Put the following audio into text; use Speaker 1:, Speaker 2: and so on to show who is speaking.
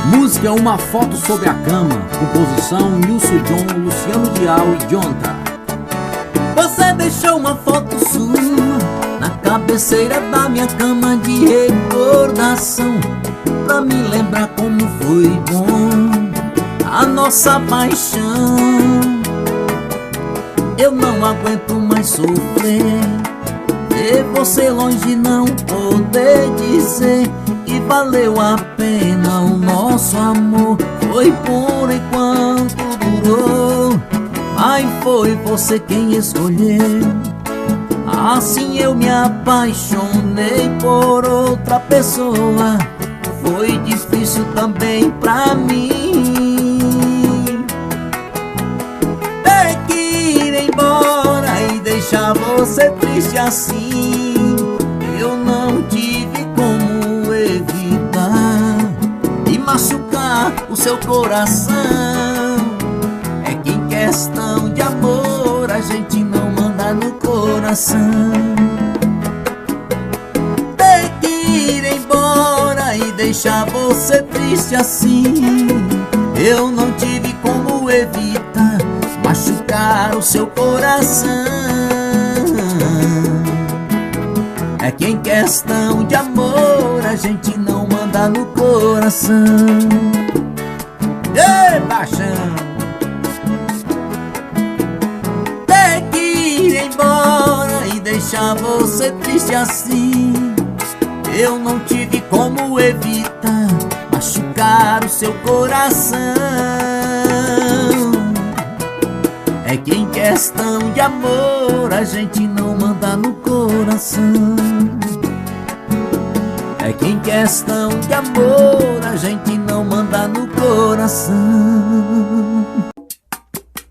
Speaker 1: Música é uma foto sobre a cama. Composição Nilson John, Luciano Dial e Jonta.
Speaker 2: Você deixou uma foto sua na cabeceira da minha cama de recordação, pra me lembrar como foi bom a nossa paixão. Eu não aguento mais sofrer, ver você longe, não poder dizer que valeu a pena o nosso amor. Foi por enquanto durou, mas foi você quem escolheu. Assim eu me apaixonei por outra pessoa. Foi difícil também pra mim ter que ir embora e deixar você triste assim. Eu não tive como evitar e machucar o seu coração. É que em questão de amor a gente não manda no coração. Ter que ir embora e deixar você triste assim. Eu não tive como evitar machucar o seu coração. É que em questão de amor a gente não manda no coração. Ei, paixão! Ter que ir embora e deixar você triste assim. Eu não tive como evitar machucar o seu coração. É que em questão de amor a gente não manda no coração. É que em questão de amor a gente não manda no coração.